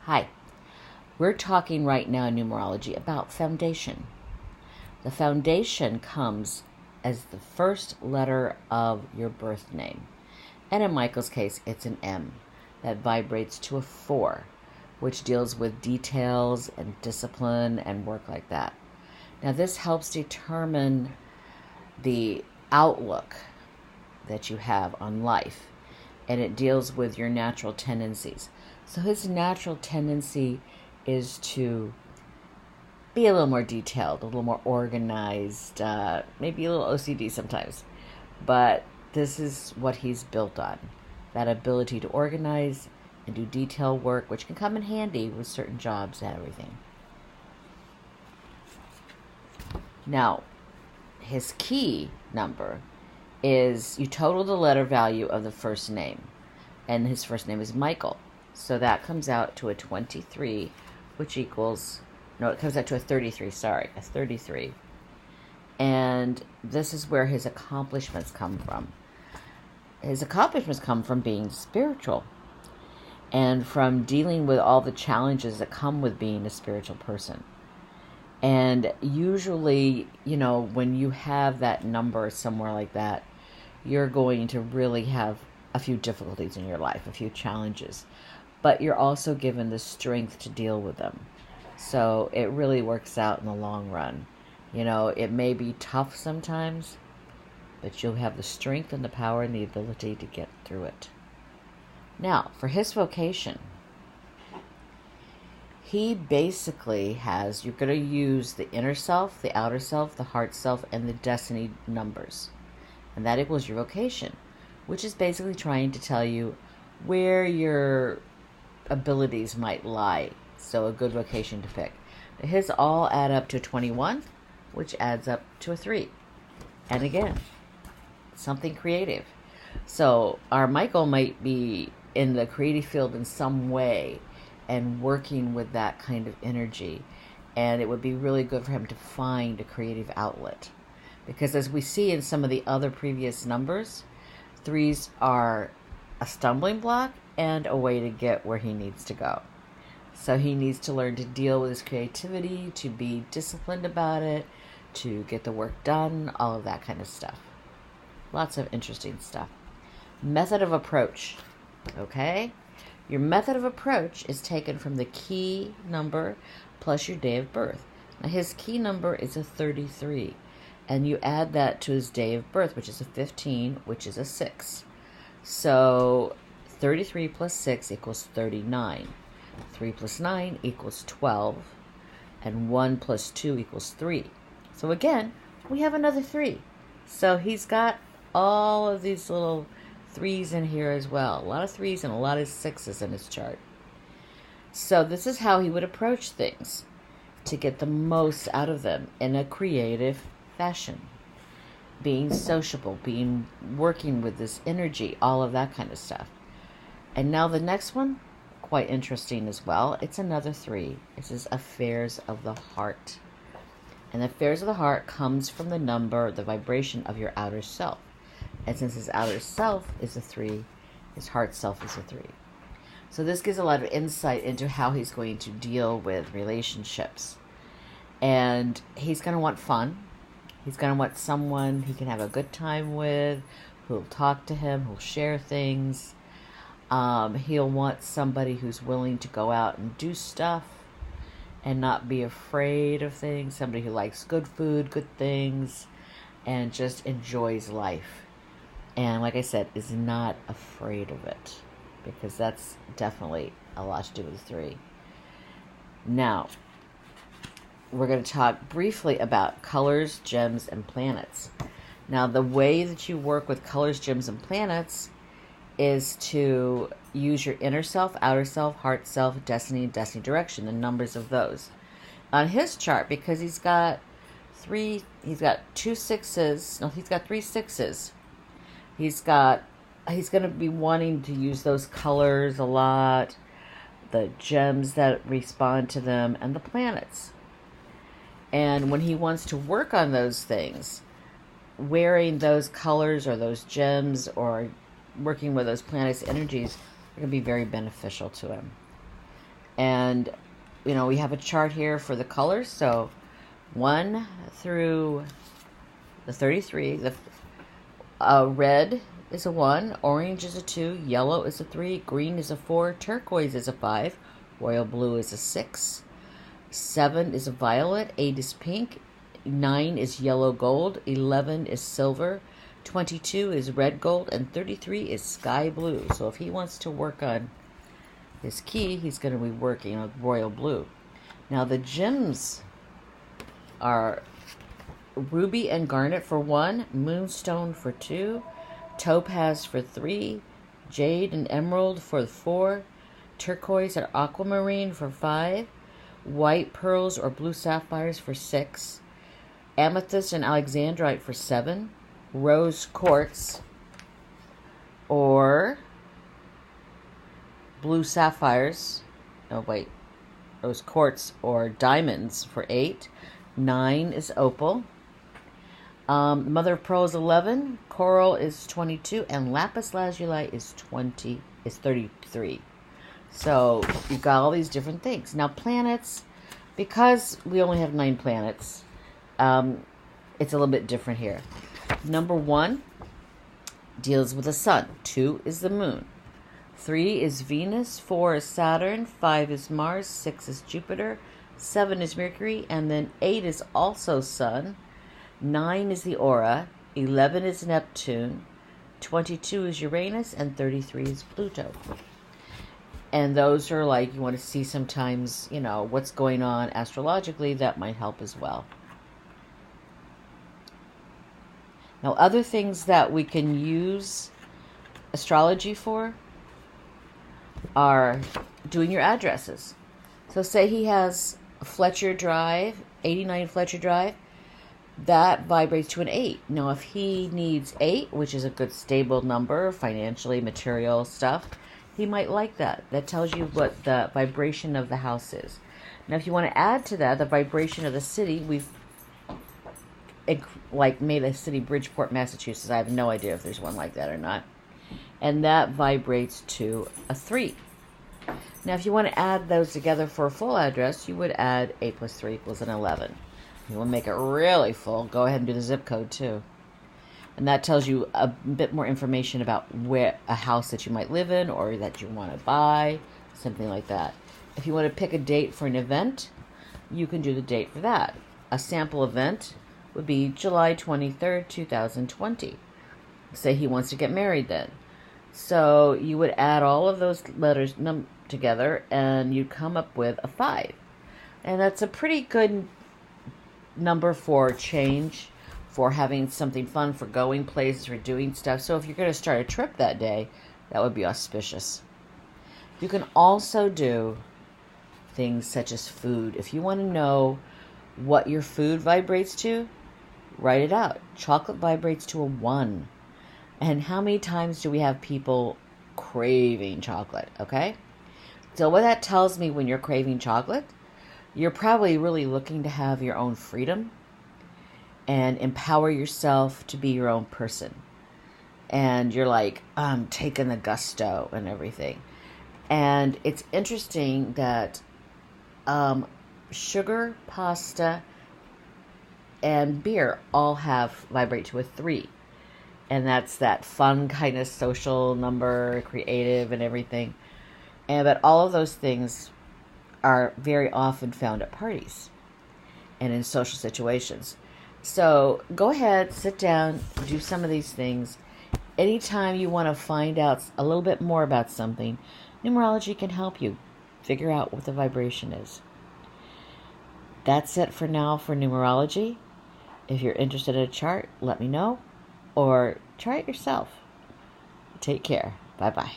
Hi. We're talking right now in numerology about foundation. The foundation comes as the first letter of your birth name. And in Michael's case, it's an M that vibrates to a 4, which deals with details and discipline and work like that. Now, this helps determine the outlook that you have on life, and it deals with your natural tendencies. So his natural tendency is to be a little more detailed, a little more organized, maybe a little OCD sometimes. But this is what he's built on, that ability to organize and do detail work, which can come in handy with certain jobs and everything. Now, his key number is you total the letter value of the first name, and his first name is Michael. So that comes out to a 23, which equals, no, it comes out to a 33, a 33. And this is where his accomplishments come from. His accomplishments come from being spiritual and from dealing with all the challenges that come with being a spiritual person. And usually, when you have that number somewhere like that, you're going to really have a few difficulties in your life, a few challenges. But you're also given the strength to deal with them. So it really works out in the long run. It may be tough sometimes, but you'll have the strength and the power and the ability to get through it. Now, for his vocation, he basically has, you're going to use the inner self, the outer self, the heart self, and the destiny numbers. And that equals your vocation, which is basically trying to tell you where your abilities might lie. So a good vocation to pick. His all add up to 21, which adds up to a 3. And again, something creative. So our Michael might be in the creative field in some way and working with that kind of energy. And it would be really good for him to find a creative outlet. Because as we see in some of the other previous numbers, 3s are a stumbling block and a way to get where he needs to go. So he needs to learn to deal with his creativity, to be disciplined about it, to get the work done, all of that kind of stuff. Lots of interesting stuff. Method of approach. Okay? Your method of approach is taken from the key number plus your day of birth. Now his key number is a 33. And you add that to his day of birth, which is a 15, which is a 6. So 33 plus 6 equals 39. 3 plus 9 equals 12. And 1 plus 2 equals 3. So again, we have another 3. So he's got all of these little 3s in here as well. A lot of 3s and a lot of 6s in his chart. So this is how he would approach things to get the most out of them in a creative fashion. Being sociable, working with this energy, all of that kind of stuff. And now the next one, quite interesting as well. It's another 3. This is affairs of the heart. And the affairs of the heart comes from the number, the vibration of your outer self. And since his outer self is a 3, his heart self is a 3. So this gives a lot of insight into how he's going to deal with relationships. And he's going to want fun. He's going to want someone he can have a good time with, who'll talk to him, who'll share things. He'll want somebody who's willing to go out and do stuff and not be afraid of things. Somebody who likes good food, good things, and just enjoys life. And like I said, is not afraid of it, because that's definitely a lot to do with 3. Now, we're going to talk briefly about colors, gems, and planets. Now, the way that you work with colors, gems, and planets is to use your inner self, outer self, heart self, destiny, and destiny direction, the numbers of those. On his chart, because he's got 2 6s, no, he's got 3 6s. He's going to be wanting to use those colors a lot, the gems that respond to them, and the planets. And when he wants to work on those things, wearing those colors or those gems or working with those planets' energies are going to be very beneficial to him. And, we have a chart here for the colors. So 1 through the 33. The red is a 1, orange is a 2, yellow is a 3, green is a 4, turquoise is a 5, royal blue is a 6, 7 is a violet, 8 is pink, 9 is yellow gold, 11 is silver, 22 is red gold, and 33 is sky blue. So if he wants to work on his key, he's going to be working on royal blue. Now the gems are ruby and garnet for 1, moonstone for 2, topaz for 3, jade and emerald for 4, turquoise or aquamarine for 5, white pearls or blue sapphires for 6, amethyst and alexandrite for 7, rose quartz or blue sapphires, rose quartz or diamonds for 8, 9 is opal, mother of pearl is 11, coral is 22, and lapis lazuli is 33. So you've got all these different things. Now planets, because we only have 9 planets, it's a little bit different here. Number 1 deals with the sun. 2 is the moon. 3 is Venus. 4 is Saturn. 5 is Mars. 6 is Jupiter. 7 is Mercury. And then 8 is also Sun. 9 is the Aura. 11 is Neptune. 22 is Uranus. And 33 is Pluto. And those are like, you want to see sometimes, what's going on astrologically, that might help as well. Now, other things that we can use astrology for are doing your addresses. So say he has Fletcher Drive, 89 Fletcher Drive, that vibrates to an 8. Now, if he needs 8, which is a good stable number, financially, material stuff, he might like that. That tells you what the vibration of the house is. Now, if you want to add to that the vibration of the city, we've made a city Bridgeport, Massachusetts. I have no idea if there's one like that or not. And that vibrates to a 3. Now, if you want to add those together for a full address, you would add 8 plus 3 equals an 11. If you want to make it really full, go ahead and do the zip code too. And that tells you a bit more information about where a house that you might live in or that you want to buy, something like that. If you want to pick a date for an event, you can do the date for that. A sample event would be July 23rd, 2020. Say he wants to get married then. So you would add all of those letters together and you'd come up with a 5. And that's a pretty good number for change, for having something fun, for going places, for doing stuff. So if you're going to start a trip that day, that would be auspicious. You can also do things such as food. If you want to know what your food vibrates to, write it out. Chocolate vibrates to a 1. And how many times do we have people craving chocolate, okay? So what that tells me, when you're craving chocolate, you're probably really looking to have your own freedom and empower yourself to be your own person. And you're like, I'm taking the gusto and everything. And it's interesting that sugar, pasta, and beer all vibrate to a 3. And that's that fun kind of social number, creative and everything. But all of those things are very often found at parties and in social situations. So go ahead, sit down, do some of these things. Anytime you want to find out a little bit more about something, numerology can help you figure out what the vibration is. That's it for now for numerology. If you're interested in a chart, let me know, or try it yourself. Take care. Bye-bye.